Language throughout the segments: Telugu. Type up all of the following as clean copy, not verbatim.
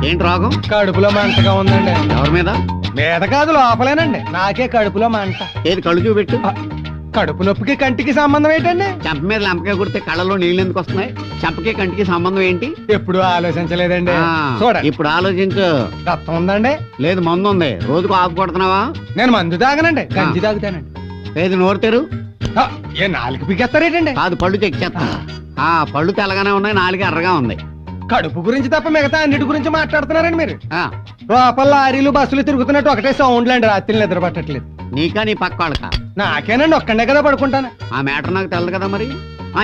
ఏంటి రోగం? కడుపులో మంటగా ఉందండి. ఎవరి మీద? మీద కాదు, లోపలేనండి. నాకే కడుపులో మంట. ఏది కళ్ళు చూపెట్టు. కడుపు నొప్పికి కంటికి సంబంధం ఏంటండి? చెంప మీద లంపకాయ కొడితే కళ్ళలో నీళ్ళు ఎందుకు వస్తున్నాయి? చెంపకి కంటికి సంబంధం ఏంటి? ఎప్పుడు ఆలోచించలేదండి. చూడండి, ఇప్పుడు ఆలోచించు. రక్తం ఉందండి? లేదు, మందు ఉంది. రోజుకు ఆపు కొడుతున్నావా? నేను మందు తాగనండి, గంజి తాగుతానండి. లేదు, నోరు తెరు. ఏ నాలుగు పీకేస్తారేటండి? కాదు, పళ్ళు చెక్ చేస్తా. పళ్ళు తెల్లగానే ఉన్నాయి, నాలుగు ఎర్రగా ఉంది. కడుపు గురించి తప్ప మిగతా అన్నిటి గురించి మాట్లాడుతున్నారండి మీరు. ఆ, లోపల లారీలు బస్సులు తిరుగుతున్నట్టు ఒకటే సౌండ్లండి. రాత్రి నిద్ర పట్టట్లేదు. నీకా నీ పక్క వాళ్ళకా? నాకేనండి, ఒక్కడే కదా పడుకుంటాను. ఆ మ్యాటర్ నాకు తెలదు కదా మరి.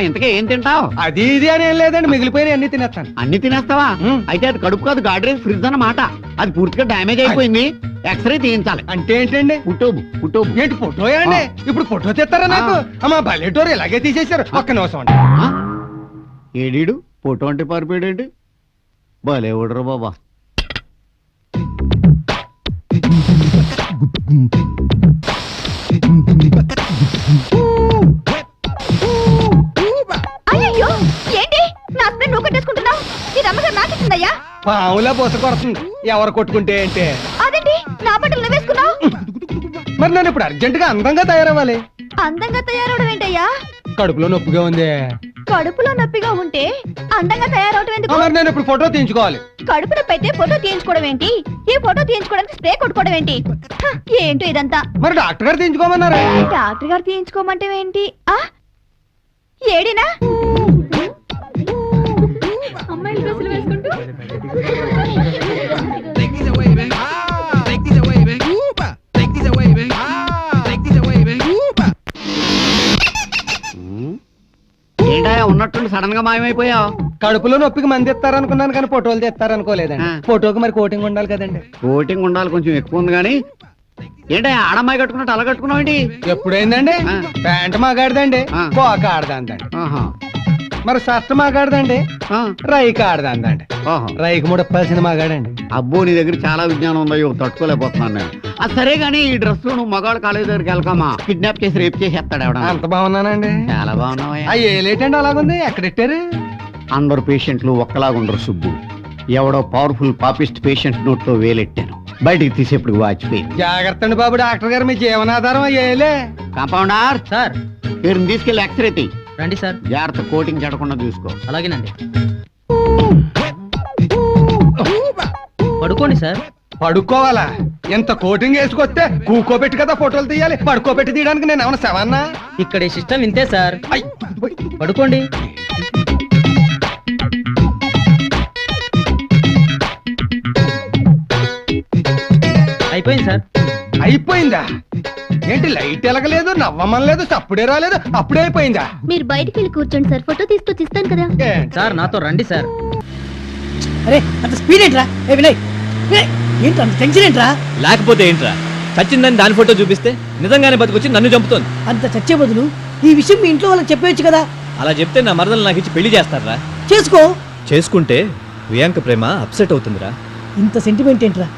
ఇంతకే ఏం తింటావు? అది ఇది అని ఏం లేదండి, మిగిలిపోయిన అన్ని తినేస్తాను. అన్ని తినేస్తావా? అయితే అది కడుపు కాదు, గాడ్రేజ్ ఫ్రిడ్జ్ అన్నమాట. అది పూర్తిగా డ్యామేజ్ అయిపోయింది. ఎక్స్రే తీయించాలి. అంటే ఏంటండి? ఫోటో ఏంటి ఫోటో అండి? ఇప్పుడు ఫోటో తీస్తారా నాకు? అమ్మా బలెటోరు ఇలాగే తీసేశారు. ఒక్క నిమిషం అండి. ఏడీడు ఫోటో అంటే పారిపోయాడు. భలే ఊడరు బాబా. అయ్యో, ఏంటి నా హస్బెండ్ నువ్వు కట్టేసుకుంటున్నావు? నీ రమ్మగారు నాకు ఇచ్చిందయ్యా. పావులా బొస కొడుతుంది. ఎవరు కొట్టుకుంటే ఏంటే? అదేంటి నా బట్టలు నువ్వేసుకున్నావు? మరి నేను ఇప్పుడు అర్జెంట్ గా అందంగా తయారవ్వాలి. అందంగా తయారవడం ఏంటయ్యా? కడుపులో నొప్పిగా ఉంది. కడుపులో నొప్పిగా ఉంటే అందంగా తయారవడం ఎందుకు? మరి నేను ఇప్పుడు ఫోటో తీయించుకోవాలి. కడుపు నొప్పి అయితే ఫోటో తీయించుకోవడం ఏంటి? ఈ ఫోటో తీయించుకోవడానికి స్ప్రే కొట్టుకోవడం ఏంటి? ఏంటో ఇదంతా. మరి డాక్టర్ గారు తీయించుకోమన్నారు. డాక్టర్ గారు తీయించుకోమంటే ఏంటి? ఏడినా అమ్మాయిల డ్రెస్సులు వేసుకుంటూ ఏంటా ఉన్నట్టుండి సడన్ గా మాయమైపోయావు? కడుపులో నొప్పికి మంది ఇస్తారనుకున్నాను కానీ ఫోటోలు తెస్తారనుకోలేదండి. ఫోటోకి మరి కోటింగ్ ఉండాలి కదండి. కోటింగ్ ఉండాలి, కొంచెం ఎక్కువ ఉంది కానీ. ఏంటా ఆడమ్మాయి కట్టుకున్నట్టు అలా కట్టుకున్నావు ఏంటి? ఎప్పుడైందండి? ప్యాంట్ మాగాడదండి, కోక ఆడదండి. మరి షర్ట్ మాగాడదండి, రైక్ ఆడదండి. రైక్ ముడపాల్సిన మాగాడండి. అబ్బో, నీ దగ్గర చాలా విజ్ఞానం ఉందో, తట్టుకోలేకపోతున్నాను నేను. సరే గానీ ఈ డ్రెస్ లో నువ్వు మగాడు కాలేజ్ దగ్గరికి వెళ్ళకమ్మా. కిడ్నాప్ చేసి రేపు చేసేస్తాడు ఎవడ. అంత బాగున్నానండి? చాలా బాగున్నావా? ఏలేటండి అలాగుంది? ఎక్కడెట్టారు? అందరు పేషెంట్లు ఒక్కలాగుండరు సుబ్బు. ఎవడో పవర్ఫుల్ పాపిస్ట్ పేషెంట్ నోట్ లో వేలెట్టాను, బయటికి తీసేప్పుడు వాచిపోయింది. జాగ్రత్త అండి బాబు, డాక్టర్ గారు మీ జీవనాధారం అయ్యేలే. కాంపౌండర్ సార్, మీరు తీసుకెళ్లి ఎక్స్రే తీ. రండి సార్. జాగ్రత్త, కోటింగ్ చెడకుండా చూసుకో. అలాగేనండి. పడుకోండి సార్. పడుకోవాలా? ఎంత కోటింగ్ వేసుకొస్తే కూకోబెట్టి కదా ఫోటోలు తీయాలి. పడుకోబెట్టి తీయడానికి నేను ఏమన్నా సెవన్నా? ఇక్కడ ఈ సిస్టమ్ ఇంతే సార్. పడుకోండి. అయిపోయింది సార్. అయిపోయిందా? ఏంటి లైట్ ఎలగలేదు, నవ్వమనలేదు, చప్పుడే రాలేదు, అప్పుడే అయిపోయిందా? మీరు బయటికి వెళ్ళి కూర్చోండి సార్, ఫోటో తీసుకొచ్చి ఇస్తాను కదా. సార్ నాతో రండి సార్. అరే అంత స్పీడ్ ఏంట్రా? ఏ వినయ్, ఏంటి అంత టెన్షన్ ఏంట్రా? లేకపోతే ఏంట్రా, చచ్చిందని దాని ఫోటో చూపిస్తే నిజంగానే బతికొచ్చి నన్ను చంపుతోంది. అంత చచ్చే బదులు ఈ విషయం మీ ఇంట్లో వాళ్ళకి చెప్పేయచ్చు కదా. అలా చెప్తే నా మరదలు నాకు ఇచ్చి పెళ్లి చేస్తారా? చేసుకో. చేసుకుంటే ప్రియాంక ప్రేమ అప్సెట్ అవుతుందిరా. ఇంత సెంటిమెంట్ ఏంట్రా?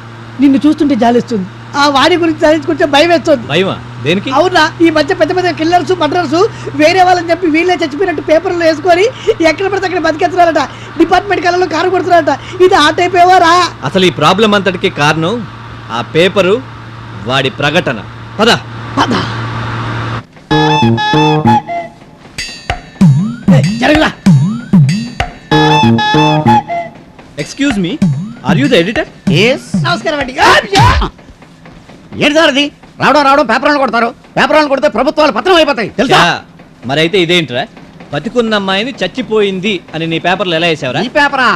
నిన్ను చూస్తుంటే జాలిస్తుంది. ఆ వాడి గురించి జాలించుకుంటే భయం వేస్తుంది. భయమా? దేనికి? అవునా, ఈ మధ్య పెద్ద పెద్ద కిల్లర్స్ మర్డర్స్ వేరే వాళ్ళని చెప్పి వీళ్ళే చచ్చిపోయినట్టు పేపర్లో వేసుకొని ఎక్కడ పడితే అక్కడ బతికేస్తున్నారట. డిపార్ట్మెంట్ కళ్ళలో కారు కొడుతున్నారట. ఇది ఆ టైప్ ఏవారా? అసలు ఈ ప్రాబ్లం అంతటికి కారణం ఆ పేపరు, వాడి ప్రకటన. పద పద. జరగరా. Excuse me, are you the editor? నమస్కారం అండి. ఏంటి సార్ అది? రావడం పేపర్ కొడతారు. పేపర్ కొడితే ప్రభుత్వాలు పత్రం అయిపోతాయి తెలుసా? మరైతే ఇదేంట్రా, బతికున్న అమ్మాయిని చచ్చిపోయింది అని నీ పేపర్లు ఎలా వేసావరా? ఈ పేపరా?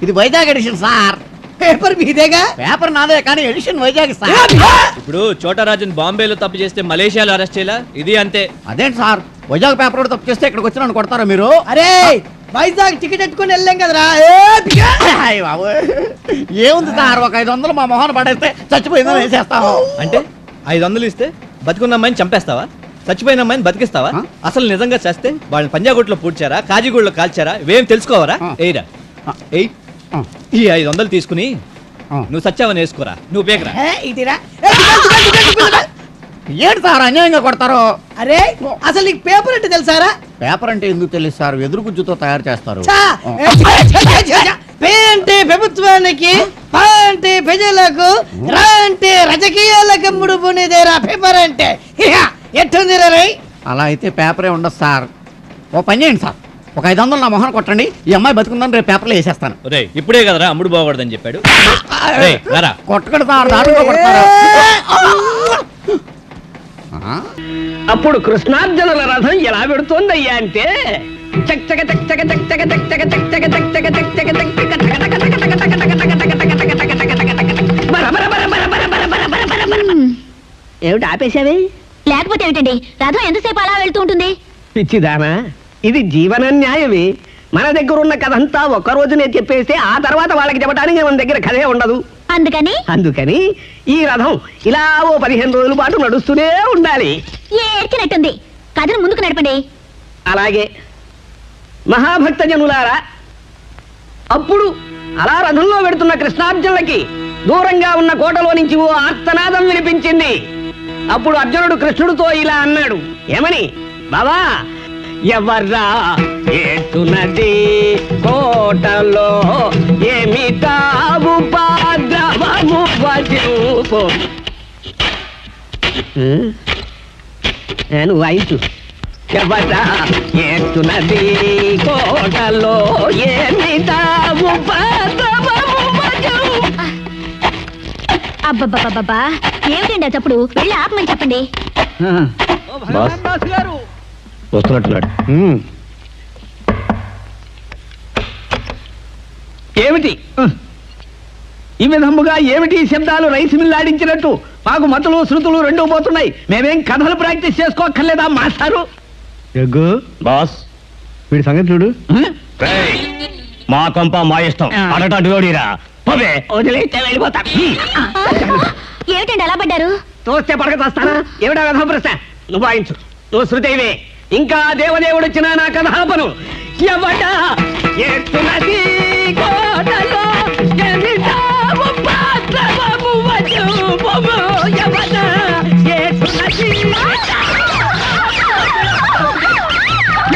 ఇది వైజాగ్ ఎడిషన్ సార్. పేపర్ మీదేగా? పేపర్ నాదే కానీ ఎడిషన్ వైజాగ్ సార్. ఇప్పుడు చోటరాజన్ బాంబేలో తప్పు చేస్తే మలేషియాలో అరెస్ట్ చేయాలా? ఇది అంతే. అదేంటి సార్, వైజాగ్ పేపర్ కూడా తప్పు చేస్తే ఇక్కడికి వచ్చి నన్ను కొడతారా మీరు? అరే వైజాగ్ టికెట్ ఎట్టుకుని వెళ్ళాం కదరా. ఏముంది సార్, ఒక 500 మా మొహాన్ని పడేస్తే చచ్చిపోయిందని వేసేస్తాము. అంటే 500 ఇస్తే బతికున్న అమ్మాయిని చంపేస్తావా? చచ్చిపోయిన అమ్మాయిని బతికిస్తావా? అసలు నిజంగా చేస్తే వాళ్ళని పంజాగుట్లో పూడ్చారా, కాజీగూడలో కాల్చారా, ఇవేం తెలుసుకోవరా? ఎయిరా ఎయిట్. ఈ 500 తీసుకుని నువ్వు సచ్చావని వేసుకోరా, నువ్వు బేకరా. ఏంటి సార్ అన్యాయంగా కొడతారు? అరే అసలు నీకు పేపర్ అంటే తెలుసారా? పేపర్ అంటే ఎందుకు తెలుసు సార్, ఎదురు గుజ్జుతో తయారు చేస్తారు. అంటే ప్రభుత్వానికి ప్రజలకు రా అంటే రాజకీయాలకు ముడుపునిదేరా పేపర్ అంటే ఎట్టుంది రే? అలా అయితే పేపరే ఉండదు సార్. ఓ పని చేయండి సార్, ఒక 500 నా మొహన్ కొట్టండి, ఈ అమ్మాయి బతుకుందని రేపు పేపర్లో వేసేస్తాను. రే ఇప్పుడే కదరా అమ్ముడు బాగూడదని చెప్పాడు. రేయ్, రారా. కొట్టకడు సార్, దాంట్లో కొడతారా? అప్పుడు కృష్ణార్జునుల రథం ఎలా పెడుతోందయ్యా అంటే ఏమిటి ఆపేశావే? లేకపోతే ఏమిటండి, రథం ఎంతసేపు అలా వెళ్తూ ఉంటుంది? పిచ్చిదానా, ఇది జీవన న్యాయమే. మన దగ్గర ఉన్న కథ అంతా ఒక్క రోజునే చెప్పేస్తే ఆ తర్వాత వాళ్ళకి చెప్పడానికి మన దగ్గర కథే ఉండదు. అందుకని ఈ రథం ఇలా ఓ 15 రోజుల పాటు నడుస్తూనే ఉండాలి. ఏడ్చినట్టుంది, కథను ముందుకు నడపండి. అలాగే మహాభక్త జనులారా, అప్పుడు అలా రథంలో వెడుతున్న కృష్ణార్జునులకి దూరంగా ఉన్న కోటలో నుంచి ఓ ఆర్తనాదం వినిపించింది. అప్పుడు అర్జునుడు కృష్ణుడితో ఇలా అన్నాడు, ఏమని? బాబా, ఎవర్రా ఏటున్నది కోటలో, ఏమిటా ఉపద్రవము వజూపు. నువ్వు వాయించు. ఎవర్రా ఏటున్నది కోటలో, ఏమిటా ఉపద్రవము వజూపు. అబ్బబ్బబ్బబ్బా, ఏమిటండి ఆ చప్పుడు? వెళ్ళి ఆపమని చెప్పండి. గారు వస్తున్నట్టున్నాడు. ఏమిటి ఈ విధముగా ఏమిటి శబ్దాలు? రైస్ మిల్లాడించినట్టు మాకు మతులు శృతులు రెండూ పోతున్నాయి. మేమేం కథలు ప్రాక్టీస్ చేసుకోక్కర్లేదా మాస్టారు? బాస్, వీడి సంగతి చూడు. మా కొంప మా ఇష్టం, అడటోడిరా. వదిలేస్తే వెళ్ళిపోతా. ఏమిటండి అలా పడ్డారు? తోస్తే పడకతోస్తానా? ఏమిటా కథ ప్రశ్న? నువ్వు వాయించు, నువ్వు శృతివే. ఇంకా దేవదేవుడు వచ్చిన నా కథాపను. ఎవడ ఎత్తునది కోటలో, ఎమిటా ఉపద్రవము వజూపుము. ఎవడ ఎత్తునది.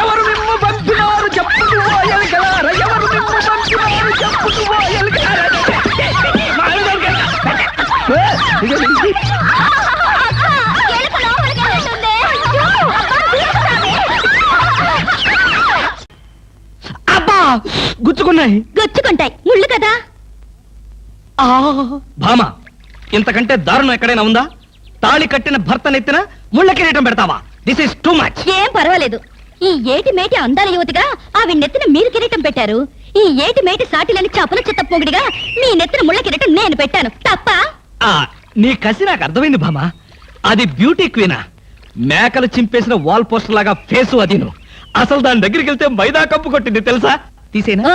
ఎవరు మిమ్ము పంపినారు చెప్పుకు ఎలకలార, ఎవరు మిమ్ము పంపినారు చెప్పుకు ఎలకలార. గుచ్చుకుంటాయి, ముళ్ళు కదా. భామ, ఇంతకంటే దారుణం ఎక్కడైనా ఉందా? తాళి కట్టిన భర్త నెత్తిన ముళ్ళ కిరీటం పెడతావా? This is too much. ఏం పర్వాలేదు, ఈ ఏటి మేటి అందాల యువతిగా ఆవి నెత్తిన మీరు కిరీటం పెట్టారు. ఈ ఏటి మేటి సాటిలని చపల చిత్త పొగిడిగా మీ నెత్తిన ముళ్ళ కిరీటం నేను పెట్టాను. తప్ప? నీ కసి నాకు అర్థమైంది భామ. అది బ్యూటీ క్వీనా? మేకలు చింపేసిన వాల్ పోస్టర్ లాగా ఫేసు అదిను. అసలు దాని దగ్గరికి వెళ్తే మైదా కప్పు కొట్టింది తెలుసా? తీసేనా?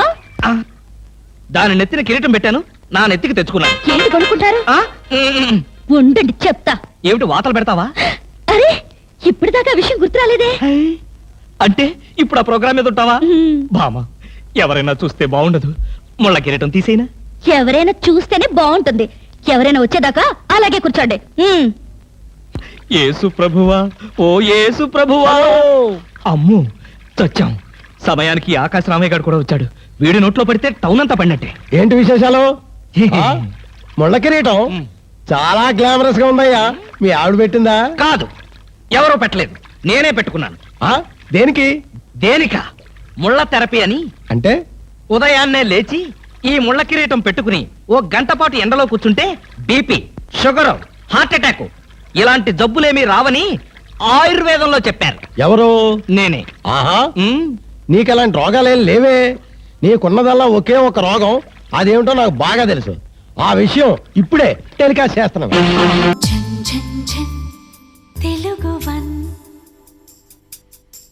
దాని నెత్తిన కిరీటం పెట్టాను, నా నెత్తికి తెచ్చుకున్నాను. ఏంటి కొనుక్కుంటారు? ఉండండి చెప్తా. ఏమిటి వాతలు పెడతావా? అరే, ఇప్పటిదాకా విషయం గుర్తురాలేదే. అంటే ఇప్పుడు ఆ ప్రోగ్రామ్ మీద ఉంటావా? భామ, ఎవరైనా చూస్తే బాగుండదు. ముళ్ళ కిరీటం తీసేనా? ఎవరైనా చూస్తేనే బాగుంటుంది. ఎవరైనా వచ్చేదాకా అలాగే కూర్చోండి. యేసు ప్రభువా, ఓ యేసు ప్రభువా. అమ్ము, చచ్చాం. సమయానికి ఆకాశ రామయ్య గారు కూడా వచ్చాడు. వీడి నోట్లో పడితే టౌన్ అంతా పడినట్టే. ఏంటి విశేషాలు? ముళ్ళ కిరీటం చాలా గ్లామరస్ గా ఉందయ్యా. మీ ఆవిడ పెట్టిందా? కాదు, ఎవరో పెట్టలేదు, నేనే పెట్టుకున్నాను. దేనికి? దేనికా? ముళ్ళ థెరపీ అని. అంటే ఉదయాన్నే లేచి ఈ ముళ్ళ కిరీటం పెట్టుకుని ఓ గంట పాటు ఎండలో కూర్చుంటే బీపీ, షుగర్, హార్ట్ అటాక్ ఇలాంటి జబ్బులేమీ రావని ఆయుర్వేదంలో చెప్పారు. ఎవరు? నేనే. ఆహా, నీకు అలాంటి రోగాలేం లేవే. నీకున్నదల్లా ఒకే ఒక రోగం, అదేమిటో నాకు బాగా తెలుసు. ఆ విషయం ఇప్పుడే టెలికాస్ట్ చేస్తున్నాను. తెలుగు